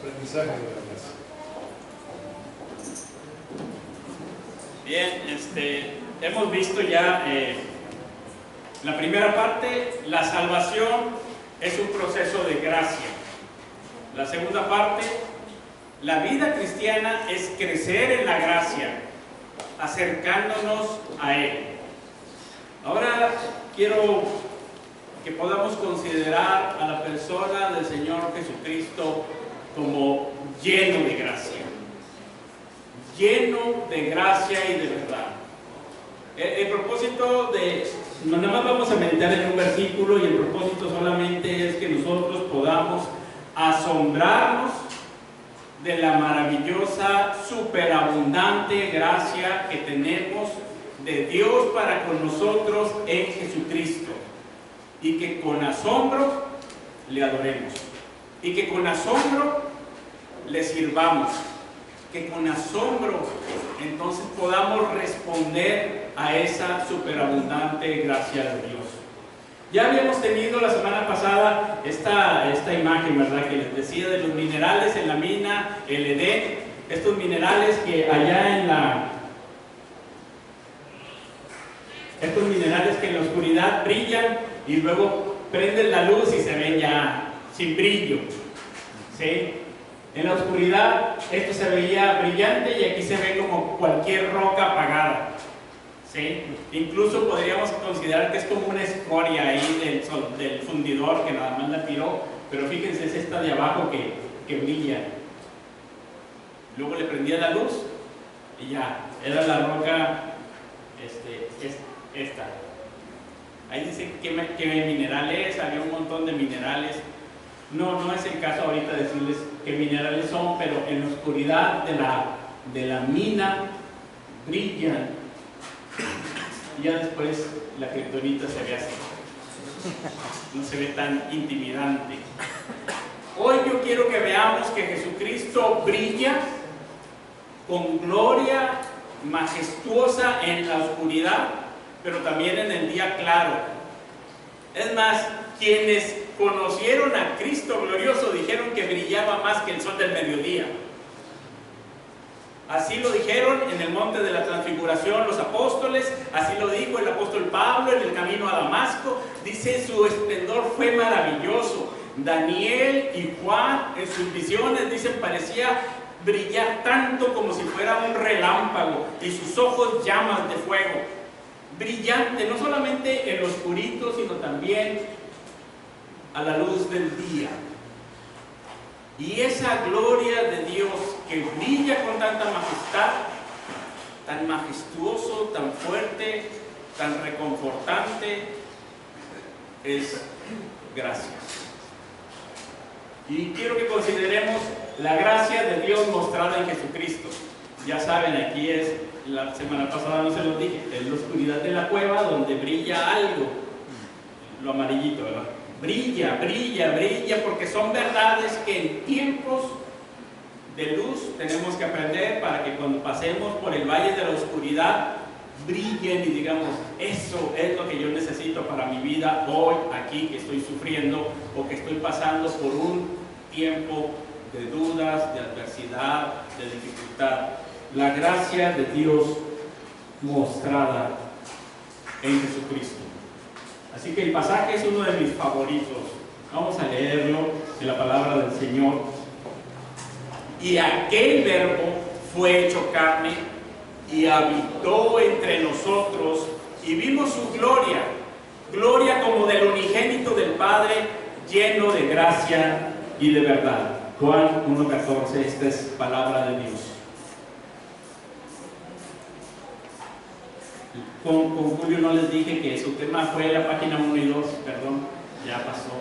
Aprendizaje de la gracia. Bien, hemos visto ya la primera parte, la salvación es un proceso de gracia. La segunda parte, la vida cristiana es crecer en la gracia, acercándonos a Él. Ahora quiero que podamos considerar a la persona del Señor Jesucristo como lleno de gracia. Lleno de gracia y de verdad. El propósito de... No nada más vamos a meditar en un versículo y el propósito solamente es que nosotros podamos asombrarnos de la maravillosa, superabundante gracia que tenemos de Dios para con nosotros en Jesucristo. Y que con asombro le adoremos. Y que con asombro le sirvamos. Que con asombro entonces podamos responder a esa superabundante gracia de Dios. Ya habíamos tenido la semana pasada esta imagen, ¿verdad? Que les decía de los minerales en la mina, el Edén, estos minerales que allá en la... Estos minerales que en la oscuridad brillan y luego prenden la luz y se ven ya sin brillo, ¿sí? En la oscuridad esto se veía brillante y aquí se ve como cualquier roca apagada, ¿sí? Incluso podríamos considerar que es como una escoria ahí del fundidor que nada más la tiró, pero fíjense, es esta de abajo que brilla. Luego le prendía la luz y ya, era la roca esta. Ahí dice qué mineral es, había un montón de minerales. No es el caso ahorita decirles qué minerales son, pero en la oscuridad de la mina brillan. Y ya después la kriptonita se ve así. No se ve tan intimidante. Hoy yo quiero que veamos que Jesucristo brilla con gloria majestuosa en la oscuridad, pero también en el día claro. Es más, quienes conocieron a Cristo glorioso dijeron que brillaba más que el sol del mediodía. Así lo dijeron en el monte de la transfiguración los apóstoles, así lo dijo el apóstol Pablo en el camino a Damasco. Dice, su esplendor fue maravilloso. Daniel y Juan en sus visiones dicen, parecía brillar tanto como si fuera un relámpago y sus ojos llamas de fuego. Brillante, no solamente en lo oscurito, sino también a la luz del día. Y esa gloria de Dios que brilla con tanta majestad, tan majestuoso, tan fuerte, tan reconfortante, es gracia. Y quiero que consideremos la gracia de Dios mostrada en Jesucristo. Ya saben, aquí es, la semana pasada no se los dije, es la oscuridad de la cueva donde brilla algo, lo amarillito, ¿verdad? Brilla, brilla, brilla, porque son verdades que en tiempos de luz tenemos que aprender para que cuando pasemos por el valle de la oscuridad brillen y digamos, eso es lo que yo necesito para mi vida hoy, aquí que estoy sufriendo o que estoy pasando por un tiempo de dudas, de adversidad, de dificultad. La gracia de Dios mostrada en Jesucristo. Así que el pasaje es uno de mis favoritos. Vamos a leerlo de la palabra del Señor. Y aquel verbo fue hecho carne y habitó entre nosotros y vimos su gloria, gloria como del unigénito del Padre, lleno de gracia y de verdad. Juan 1:14, esta es palabra de Dios. Con Julio no les dije que su tema fue la página 1 y 2, perdón, ya pasó.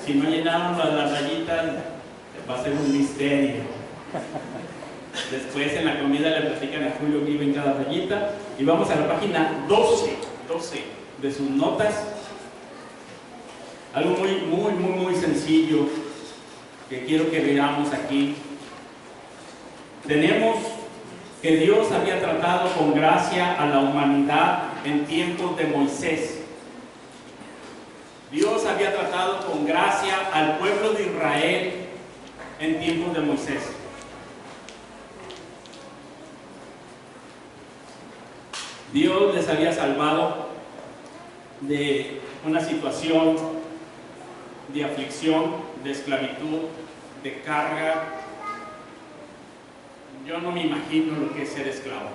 Si no llenaron las rayitas, va a ser un misterio. Después en la comida le platican a Julio que iba en cada rayita. Y vamos a la página 12 de sus notas. Algo muy sencillo que quiero que veamos aquí. Tenemos que Dios había tratado con gracia a la humanidad en tiempos de Moisés. Dios había tratado con gracia al pueblo de Israel en tiempos de Moisés. Dios les había salvado de una situación de aflicción, de esclavitud, de carga. Yo no me imagino lo que es ser esclavo.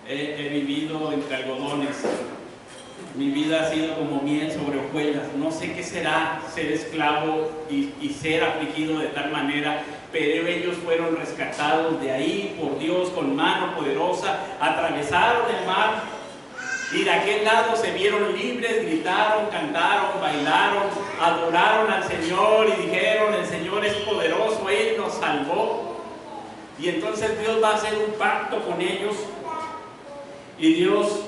He vivido entre algodones. Mi vida ha sido como miel sobre hojuelas. No sé qué será ser esclavo y ser afligido de tal manera, pero ellos fueron rescatados de ahí por Dios con mano poderosa, atravesaron el mar y de aquel lado se vieron libres, gritaron, cantaron, bailaron, adoraron al Señor y dijeron: el Señor es poderoso, Él nos salvó. Y entonces Dios va a hacer un pacto con ellos, y Dios,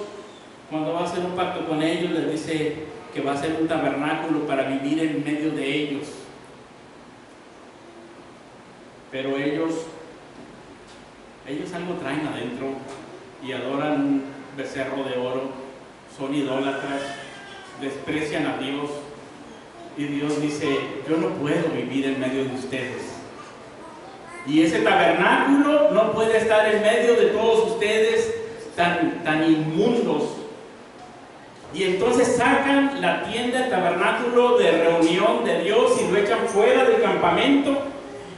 cuando va a hacer un pacto con ellos, les dice que va a hacer un tabernáculo para vivir en medio de ellos. Pero ellos algo traen adentro y adoran un becerro de oro, son idólatras, desprecian a Dios, y Dios dice: yo no puedo vivir en medio de ustedes, y ese tabernáculo no puede estar en medio de todos ustedes tan inmundos. Y entonces sacan la tienda, el tabernáculo de reunión de Dios, y lo echan fuera del campamento.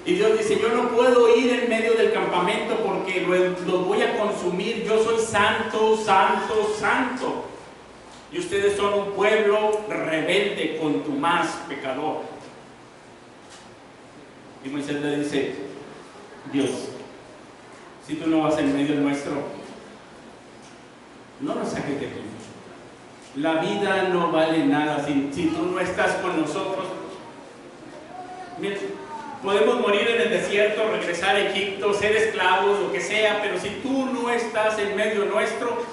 Y Dios dice: yo no puedo ir en medio del campamento porque los voy a consumir. Yo soy santo, santo, santo. Y ustedes son un pueblo rebelde, contumaz, pecador. Y Moisés le dice: Dios, si tú no vas en medio nuestro, no nos saques de aquí. La vida no vale nada si tú no estás con nosotros. Mira, podemos morir en el desierto, regresar a Egipto, ser esclavos, lo que sea, pero si tú no estás en medio nuestro,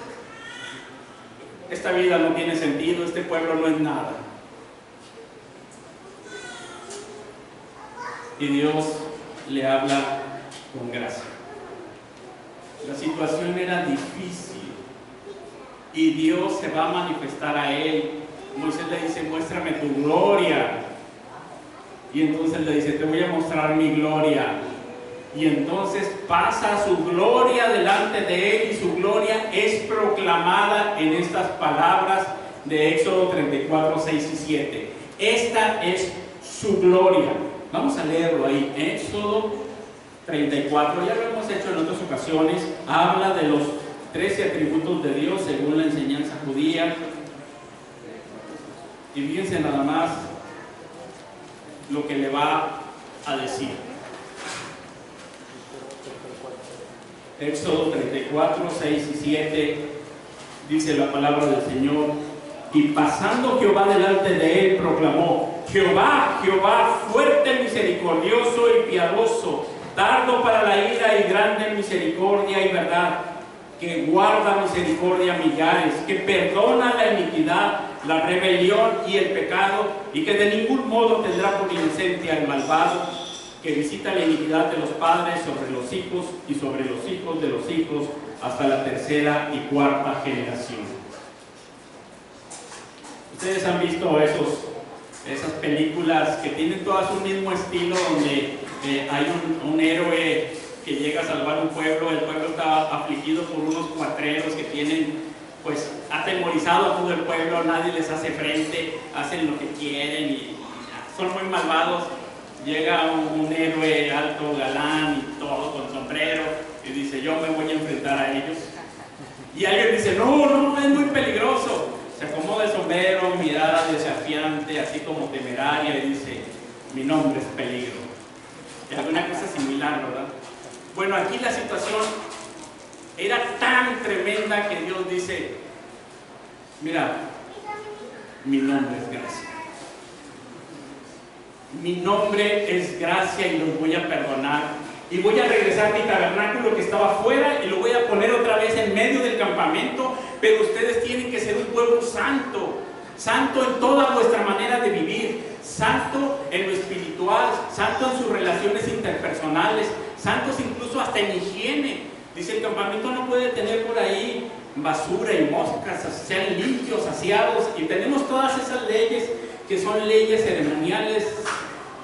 esta vida no tiene sentido, este pueblo no es nada. Y Dios le habla con gracia. La situación era difícil y Dios se va a manifestar a él. Moisés le dice: muéstrame tu gloria. Y entonces le dice: te voy a mostrar mi gloria. Y entonces pasa su gloria delante de él, y su gloria es proclamada en estas palabras de Éxodo 34, 6 y 7. Esta es su gloria. Vamos a leerlo ahí. Éxodo 34, ya lo hemos hecho en otras ocasiones. Habla de los 13 atributos de Dios según la enseñanza judía. Y fíjense nada más lo que le va a decir. Éxodo 34, 6 y 7 dice la palabra del Señor: y pasando Jehová delante de él, proclamó: Jehová, Jehová, fuerte, misericordioso y piadoso, tardo para la ira y grande en misericordia y verdad, que guarda misericordia a millares, que perdona la iniquidad, la rebelión y el pecado, y que de ningún modo tendrá por inocente al malvado, que visita la iniquidad de los padres sobre los hijos y sobre los hijos de los hijos hasta la tercera y cuarta generación. Ustedes han visto esas películas que tienen todas un mismo estilo, donde hay un héroe que llega a salvar un pueblo. El pueblo está afligido por unos cuatreros que tienen, pues, atemorizado a todo el pueblo, nadie les hace frente, hacen lo que quieren y son muy malvados. Llega un héroe alto, galán y todo, con sombrero, y dice: yo me voy a enfrentar a ellos. Y alguien dice: no, es muy peligroso. Se acomoda el sombrero, mirada desafiante, así como temeraria, y dice: mi nombre es peligro. Y alguna cosa similar, ¿verdad? Bueno, aquí la situación era tan tremenda que Dios dice: mira, mi nombre es gracia. Mi nombre es gracia y los voy a perdonar. Y voy a regresar mi tabernáculo que estaba afuera y lo voy a poner otra vez en medio del campamento. Pero ustedes tienen que ser un pueblo santo. Santo en toda vuestra manera de vivir. Santo en lo espiritual. Santo en sus relaciones interpersonales. Santos incluso hasta en higiene. Dice: el campamento no puede tener por ahí basura y moscas. Sean limpios, aseados. Y tenemos todas esas leyes que son leyes ceremoniales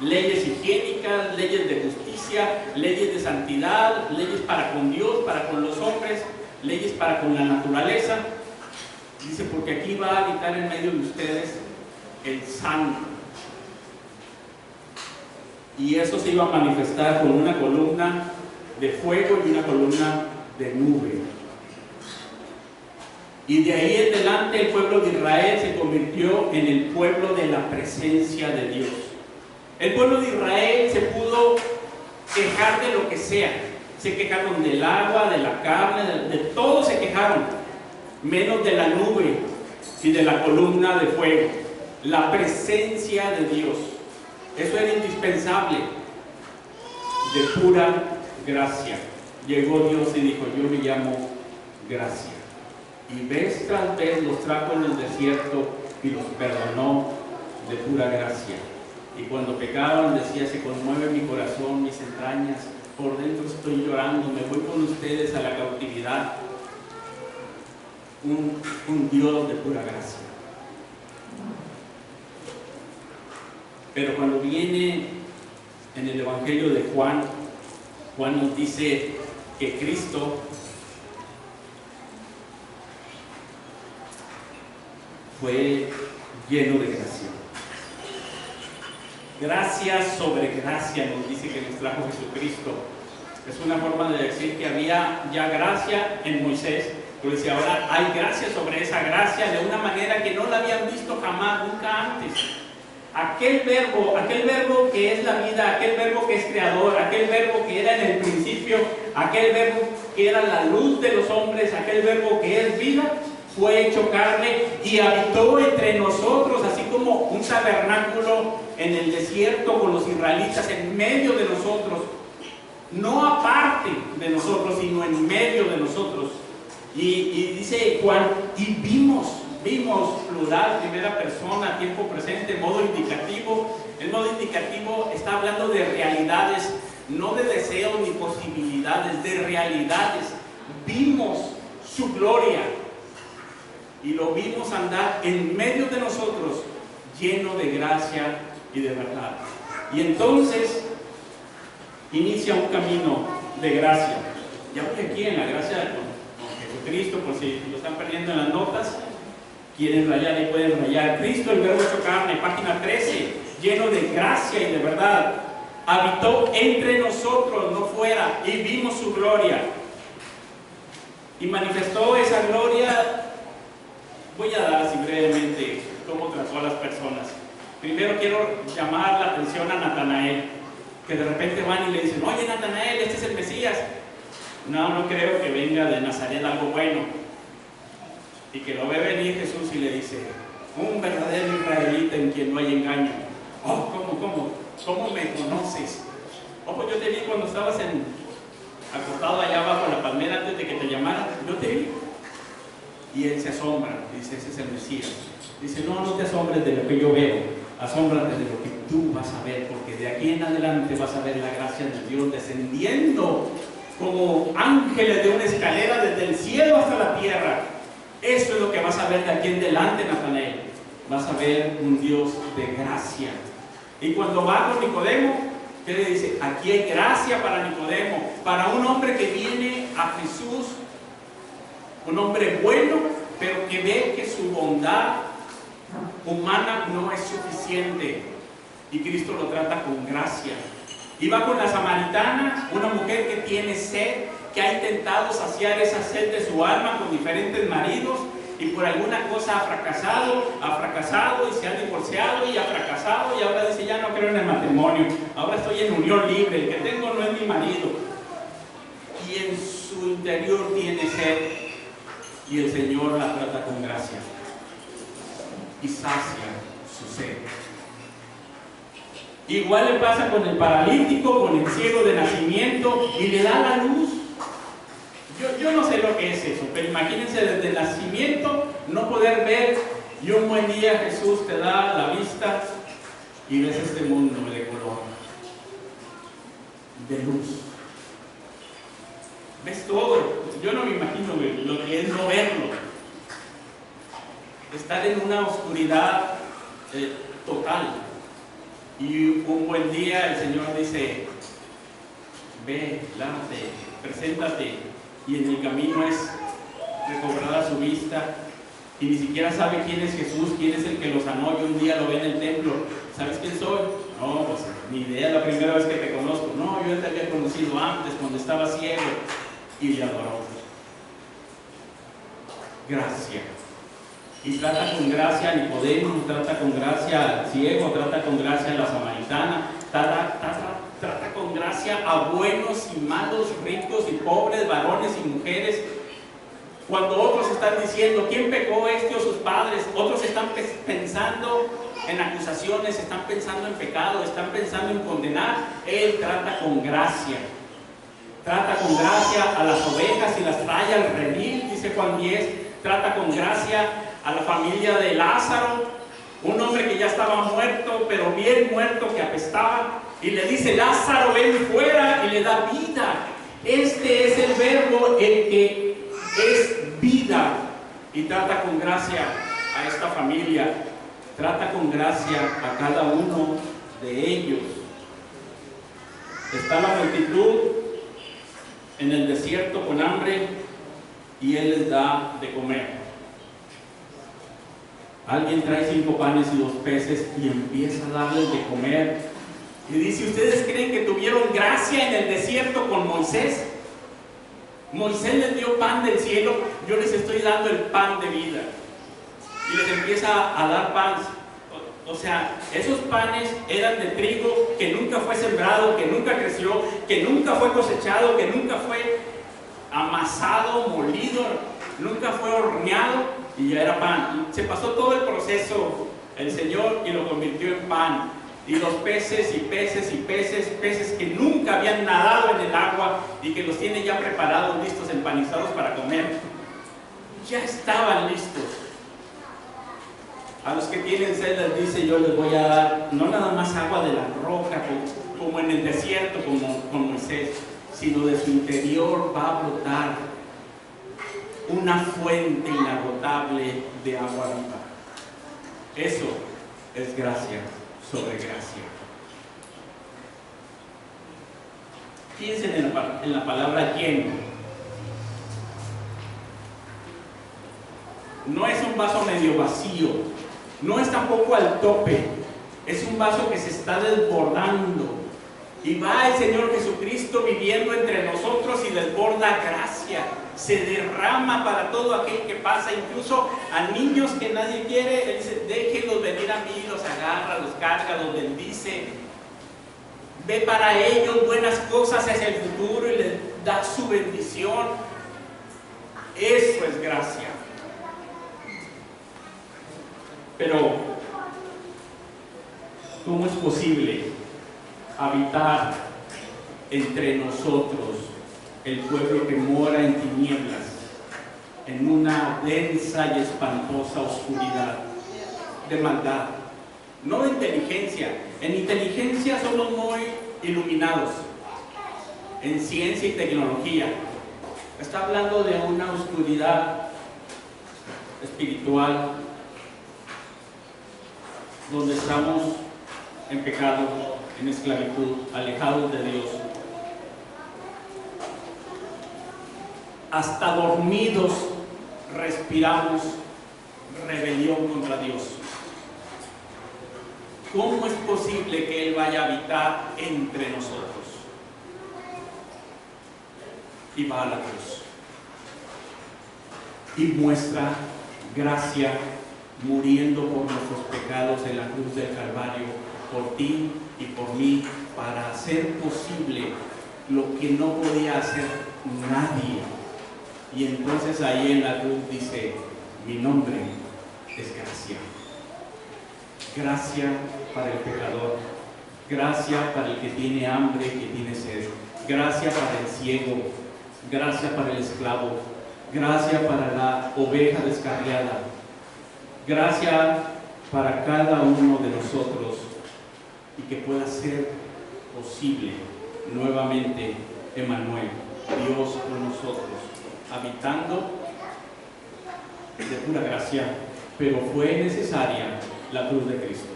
leyes higiénicas, leyes de justicia, leyes de santidad, leyes para con Dios, para con los hombres, leyes para con la naturaleza. Dice, porque aquí va a habitar en medio de ustedes el Santo. Y eso se iba a manifestar con una columna de fuego y una columna de nube. Y de ahí en adelante el pueblo de Israel se convirtió en el pueblo de la presencia de Dios. El pueblo de Israel se pudo quejar de lo que sea. Se quejaron del agua, de la carne, de todo se quejaron, menos de la nube y de la columna de fuego. La presencia de Dios. Eso era indispensable. De pura gracia. Llegó Dios y dijo, yo me llamo gracia. Y vez tras vez los trajo en el desierto y los perdonó de pura gracia. Y cuando pecaban decía, se conmueve mi corazón, mis entrañas, por dentro estoy llorando, me voy con ustedes a la cautividad. Un Dios de pura gracia. Pero cuando viene en el Evangelio de Juan, Juan nos dice que Cristo fue lleno de gracia. Gracia sobre gracia nos dice que nos trajo Jesucristo. Es una forma de decir que había ya gracia en Moisés, pero dice ahora hay gracia sobre esa gracia de una manera que no la habían visto jamás, nunca antes. Aquel verbo que es la vida, aquel verbo que es creador, aquel verbo que era en el principio, aquel verbo que era la luz de los hombres, aquel verbo que es vida, fue hecho carne y habitó entre nosotros, así como un tabernáculo en el desierto con los israelitas, en medio de nosotros, no aparte de nosotros, sino en medio de nosotros. Y dice Juan, y vimos plural, primera persona, tiempo presente, modo indicativo. El modo indicativo está hablando de realidades, no de deseos ni posibilidades, de realidades. Vimos su gloria y lo vimos andar en medio de nosotros, lleno de gracia y de verdad. Y entonces inicia un camino de gracia. Ya voy aquí en la gracia con Jesucristo, por si lo están perdiendo en las notas. Quieren rayar y pueden rayar. Cristo, el verbo hecho carne, página 13, lleno de gracia y de verdad. Habitó entre nosotros, no fuera, y vimos su gloria. Y manifestó esa gloria. Voy a dar así brevemente cómo trató a las personas. Primero quiero llamar la atención a Natanael, que de repente van y le dicen, oye Natanael, este es el Mesías. No creo que venga de Nazaret algo bueno. Y que lo ve venir Jesús y le dice, un verdadero israelita en quien no hay engaño. Oh, ¿cómo me conoces? Oh, pues yo te vi cuando estabas acostado allá abajo en la palmera antes de que te llamaran. Yo te vi. Y él se asombra, dice, ese es el Mesías. Dice, no te asombres de lo que yo veo, asómbrate de lo que tú vas a ver, porque de aquí en adelante vas a ver la gracia de Dios descendiendo como ángeles de una escalera desde el cielo hasta la tierra. Eso es lo que vas a ver de aquí en adelante, Natanael. Vas a ver un Dios de gracia. Y cuando va con Nicodemo, ¿qué le dice? Aquí hay gracia para Nicodemo, para un hombre que viene a Jesús, un hombre bueno, pero que ve que su bondad humana no es suficiente. Y Cristo lo trata con gracia. Y va con la samaritana, una mujer que tiene sed, que ha intentado saciar esa sed de su alma con diferentes maridos y por alguna cosa ha fracasado y se ha divorciado y ha fracasado y ahora dice, ya no creo en el matrimonio, ahora estoy en unión libre, el que tengo no es mi marido. Y en su interior tiene sed y el Señor la trata con gracia y sacia su sed. Igual le pasa con el paralítico, con el ciego de nacimiento y le da la luz. Yo no sé lo que es eso, pero imagínense desde el nacimiento no poder ver y un buen día Jesús te da la vista y ves este mundo de color, de luz. Ves todo. Yo no me imagino lo que es no verlo. Estar en una oscuridad total. Y un buen día el Señor dice, ve, lávate, preséntate, y en el camino es recobrada su vista, y ni siquiera sabe quién es Jesús, quién es el que lo sanó, y un día lo ve en el templo. ¿Sabes quién soy? No, pues ni idea, la primera vez que te conozco. No, yo te había conocido antes, cuando estaba ciego, y le adoró. Gracia. Y trata con gracia a Nicodemo, trata con gracia al ciego, trata con gracia a la samaritana, trata con gracia a buenos y malos, ricos y pobres, varones y mujeres. Cuando otros están diciendo, ¿quién pecó, este o sus padres? Otros están pensando en acusaciones, están pensando en pecado, están pensando en condenar. Él trata con gracia. Trata con gracia a las ovejas y las trae al redil, dice Juan 10. Trata con gracia a la familia de Lázaro, un hombre que ya estaba muerto, pero bien muerto, que apestaba. Y le dice, Lázaro, ven fuera, y le da vida. Este es el verbo, el que es vida. Y trata con gracia a esta familia, trata con gracia a cada uno de ellos. Está la multitud en el desierto con hambre y Él les da de comer. Alguien trae 5 panes y 2 peces y empieza a darles de comer. Y dice, ¿ustedes creen que tuvieron gracia en el desierto con Moisés? Moisés les dio pan del cielo, yo les estoy dando el pan de vida. Y les empieza a dar pan. O sea, esos panes eran de trigo que nunca fue sembrado, que nunca creció, que nunca fue cosechado, que nunca fue amasado, molido, nunca fue horneado, y ya era pan. Se pasó todo el proceso el Señor y lo convirtió en pan. Y los peces y peces y peces, peces que nunca habían nadado en el agua y que los tiene ya preparados, listos, empanizados para comer, ya estaban listos. A los que tienen sed les dice, yo les voy a dar no nada más agua de la roca como en el desierto, como con Moisés, sino de su interior va a brotar una fuente inagotable de agua viva. Eso es gracia sobre gracia. Piensen en la palabra lleno. No es un vaso medio vacío, no es tampoco al tope, es un vaso que se está desbordando. Y va el Señor Jesucristo viviendo entre nosotros y desborda gracia. Se derrama para todo aquel que pasa, incluso a niños que nadie quiere. Él dice, déjenlos venir a mí, los agarra, los carga, los bendice. Ve para ellos buenas cosas hacia el futuro y les da su bendición. Eso es gracia. Pero, ¿cómo es posible habitar entre nosotros el pueblo que mora en tinieblas, en una densa y espantosa oscuridad de maldad? No de inteligencia. En inteligencia somos muy iluminados, en ciencia y tecnología. Está hablando de una oscuridad espiritual, donde estamos en pecado, en esclavitud, alejados de Dios. Hasta dormidos respiramos rebelión contra Dios. ¿Cómo es posible que Él vaya a habitar entre nosotros? Y va a la cruz y muestra gracia, muriendo por nuestros pecados en la cruz del Calvario, por ti y por mí, para hacer posible lo que no podía hacer nadie. Y entonces ahí en la cruz dice, mi nombre es gracia. Gracia para el pecador, gracia para el que tiene hambre, que tiene sed, gracia para el ciego, gracia para el esclavo, gracia para la oveja descarriada, gracia para cada uno de nosotros, y que pueda ser posible nuevamente Emmanuel, Dios con nosotros, habitando de pura gracia, pero fue necesaria la cruz de Cristo.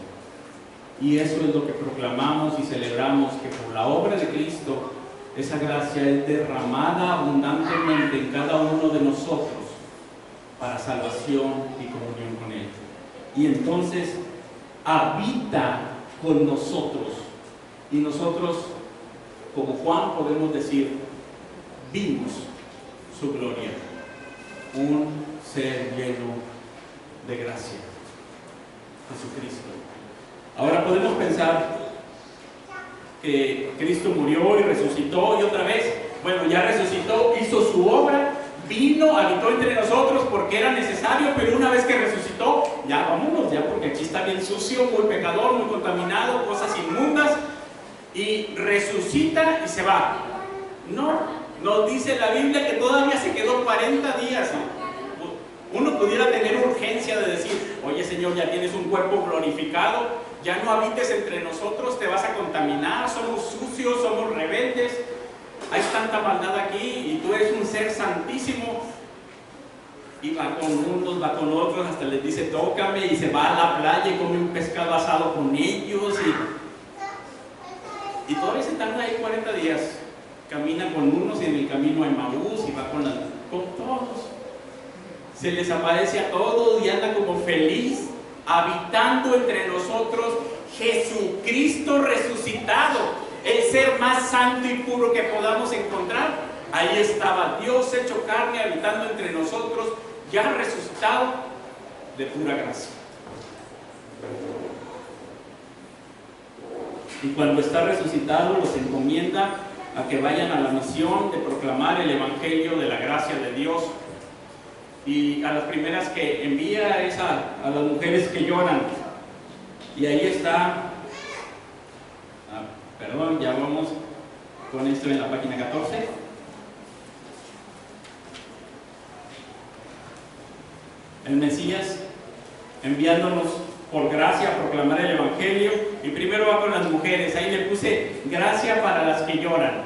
Y eso es lo que proclamamos y celebramos, que por la obra de Cristo, esa gracia es derramada abundantemente en cada uno de nosotros para salvación y comunión con Él. Y entonces habita con nosotros. Y nosotros, como Juan, podemos decir, vimos su gloria. Un ser lleno de gracia. Jesucristo. Ahora podemos pensar que Cristo murió y resucitó y otra vez, bueno, ya resucitó, hizo su obra, vino, habitó entre nosotros porque era necesario, pero una vez que resucitó, ya vámonos, ya, porque aquí está bien sucio, muy pecador, muy contaminado, cosas inmundas, y resucita y se va. No, nos dice la Biblia que todavía se quedó 40 días. Uno pudiera tener urgencia de decir, oye Señor, ya tienes un cuerpo glorificado, ya no habites entre nosotros, te vas a contaminar, somos sucios, somos rebeldes, hay tanta maldad aquí y tú eres un ser santísimo. Y va con unos, va con otros, hasta les dice tócame, y se va a la playa y come un pescado asado con ellos, y todavía se tarda ahí 40 días. Camina con unos y en el camino a Emaús y va con todos. Se les aparece a todos y anda como feliz, habitando entre nosotros Jesucristo resucitado, el ser más santo y puro que podamos encontrar. Ahí estaba Dios hecho carne, habitando entre nosotros, ya resucitado de pura gracia. Y cuando está resucitado, los encomienda a que vayan a la misión de proclamar el Evangelio de la gracia de Dios. Y a las primeras que envía es a las mujeres que lloran. Y ahí está, perdón, ya vamos con esto en la página 14. El Mesías enviándonos por gracia a proclamar el Evangelio, y primero va con las mujeres. Ahí le puse gracia para las que lloran.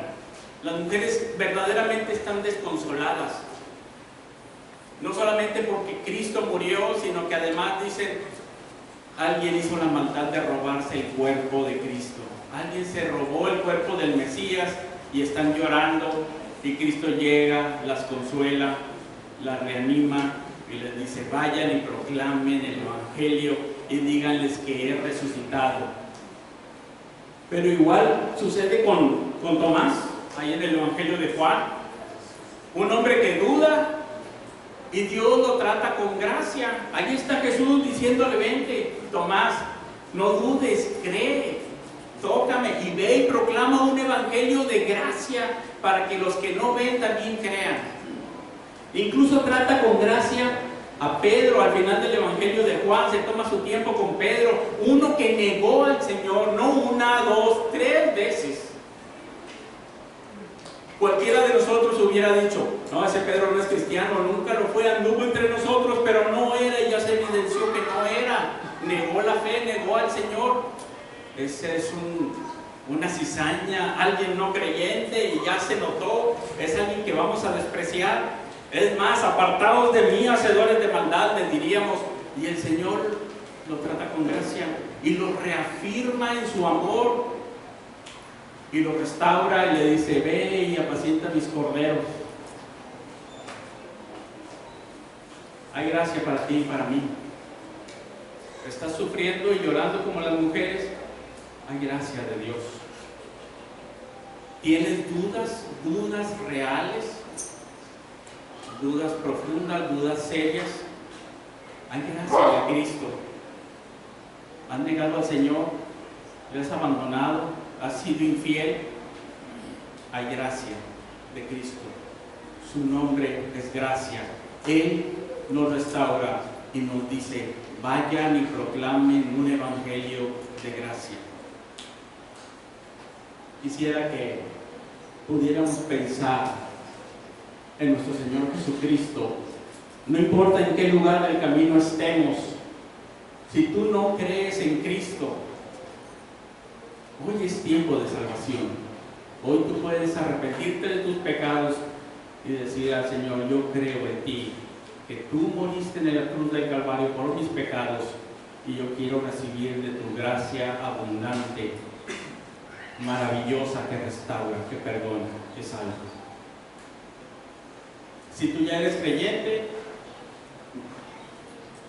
Las mujeres verdaderamente están desconsoladas, no solamente porque Cristo murió, sino que además dicen, alguien hizo la maldad de robarse el cuerpo de Cristo. Alguien se robó el cuerpo del Mesías y están llorando, y Cristo llega, las consuela, las reanima y les dice, vayan y proclamen el Evangelio y díganles que he resucitado. Pero igual sucede con Tomás, ahí en el Evangelio de Juan, un hombre que duda, y Dios lo trata con gracia. Ahí está Jesús diciéndole, vente, Tomás, no dudes, cree, tócame y ve y proclama un evangelio de gracia para que los que no ven también crean. Incluso trata con gracia a Pedro al final del Evangelio de Juan. Se toma su tiempo con Pedro, uno que negó al Señor, no una, dos, 3 veces. Cualquiera de nosotros hubiera dicho, no, ese Pedro no es cristiano, nunca lo fue, anduvo entre nosotros, pero no era, y ya se evidenció que no era. Negó la fe, negó al Señor. Ese es una cizaña, alguien no creyente, y ya se notó. Es alguien que vamos a despreciar. Es más, apartados de mí, hacedores de maldad, le diríamos. Y el Señor lo trata con gracia y lo reafirma en su amor y lo restaura y le dice, ve y apacienta mis corderos. Hay gracia para ti y para mí. Estás sufriendo y llorando como las mujeres, hay gracia de Dios. ¿Tienes dudas reales, dudas profundas, dudas serias? Hay gracia de Cristo. ¿Has negado al Señor? ¿Le has abandonado? ¿Has sido infiel? Hay gracia de Cristo. Su nombre es gracia. Él nos restaura y nos dice, vayan y proclamen un evangelio de gracia. Quisiera que pudiéramos pensar en nuestro Señor Jesucristo. No importa en qué lugar del camino estemos, si tú no crees en Cristo, hoy es tiempo de salvación. Hoy tú puedes arrepentirte de tus pecados y decir al Señor, yo creo en ti, que tú moriste en la cruz del Calvario por mis pecados y yo quiero recibir de tu gracia abundante, maravillosa, que restaura, que perdona, que salva. Si tú ya eres creyente,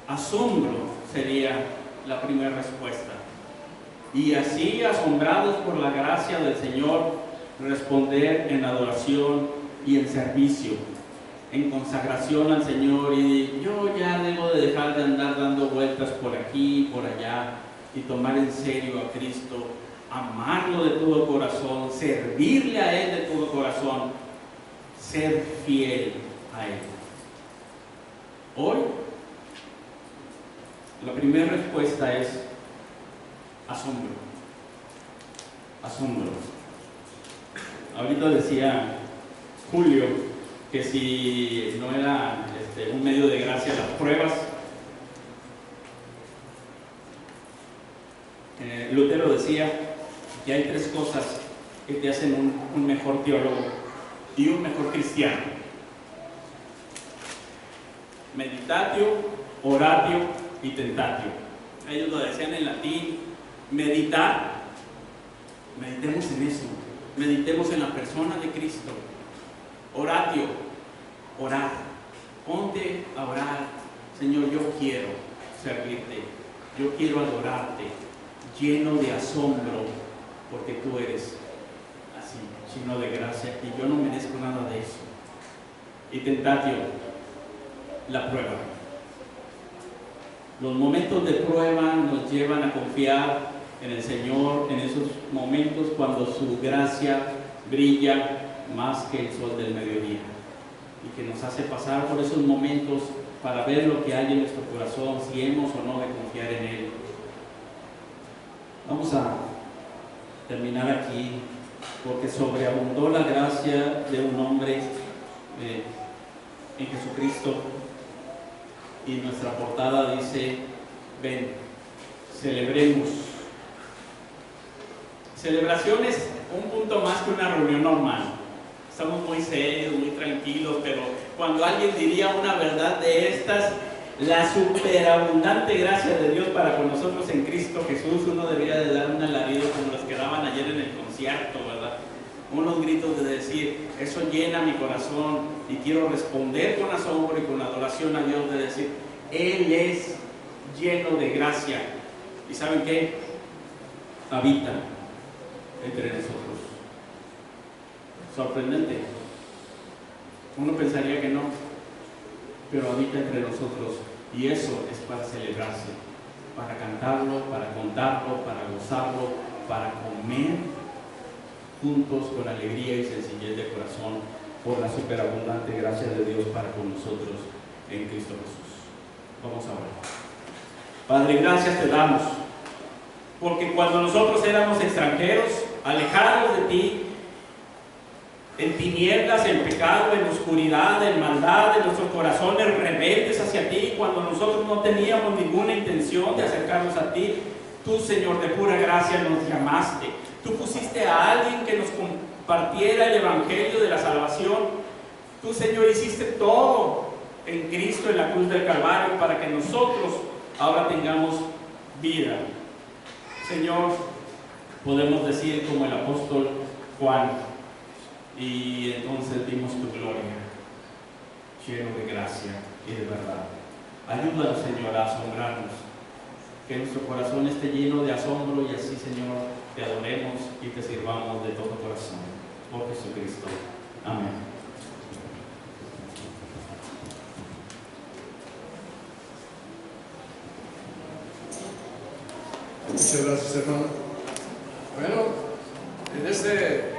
asombro sería la primera respuesta. Y así, asombrados por la gracia del Señor, responder en adoración y en servicio, en consagración al Señor. Y yo ya debo de dejar de andar dando vueltas por aquí y por allá y tomar en serio a Cristo, amarlo de todo corazón, servirle a Él de todo corazón, ser fiel a Él. Hoy, la primera respuesta es asombro. Asombro. Ahorita decía Julio que si no era un medio de gracia las pruebas, Lutero decía que hay 3 cosas que te hacen un mejor teólogo y un mejor cristiano: meditatio, oratio y tentatio. Ellos lo decían en latín. Meditar, meditemos en eso, meditemos en la persona de Cristo. Oratio, orar, ponte a orar. Señor, yo quiero servirte, yo quiero adorarte, lleno de asombro, porque tú eres así, lleno de gracia, y yo no merezco nada de eso. Y tentatio, la prueba. Los momentos de prueba nos llevan a confiar en el Señor en esos momentos cuando su gracia brilla más que el sol del mediodía, y que nos hace pasar por esos momentos para ver lo que hay en nuestro corazón, si hemos o no de confiar en Él. Vamos a terminar aquí, porque sobreabundó la gracia de un hombre en Jesucristo, y nuestra portada dice: ven, celebremos. Celebración es un punto más que una reunión normal. Estamos muy serios, muy tranquilos, pero cuando alguien diría una verdad de estas, la superabundante gracia de Dios para con nosotros en Cristo Jesús, uno debería de dar un alarido como los que daban ayer en el concierto, ¿verdad? Unos gritos de decir: eso llena mi corazón, y quiero responder con asombro y con adoración a Dios, de decir: Él es lleno de gracia. ¿Y saben qué? Habita entre nosotros. Sorprendente. Uno pensaría que no, pero habita entre nosotros, y eso es para celebrarse, para cantarlo, para contarlo, para gozarlo, para comer juntos con alegría y sencillez de corazón por la superabundante gracia de Dios para con nosotros en Cristo Jesús. Vamos a orar. Padre, gracias te damos, porque cuando nosotros éramos extranjeros, alejados de ti, en tinieblas, en pecado, en oscuridad, en maldad, en nuestros corazones rebeldes hacia ti, cuando nosotros no teníamos ninguna intención de acercarnos a ti, tú, Señor, de pura gracia nos llamaste. Tú pusiste a alguien que nos compartiera el evangelio de la salvación. Tú, Señor, hiciste todo en Cristo, en la cruz del Calvario, para que nosotros ahora tengamos vida. Señor, podemos decir como el apóstol Juan: y entonces vimos tu gloria, lleno de gracia y de verdad. Ayúdanos, Señor, a asombrarnos, que nuestro corazón esté lleno de asombro, y así, Señor, te adoremos y te sirvamos de todo corazón. Por Jesucristo. Amén. Muchas gracias, hermano. Bueno, en este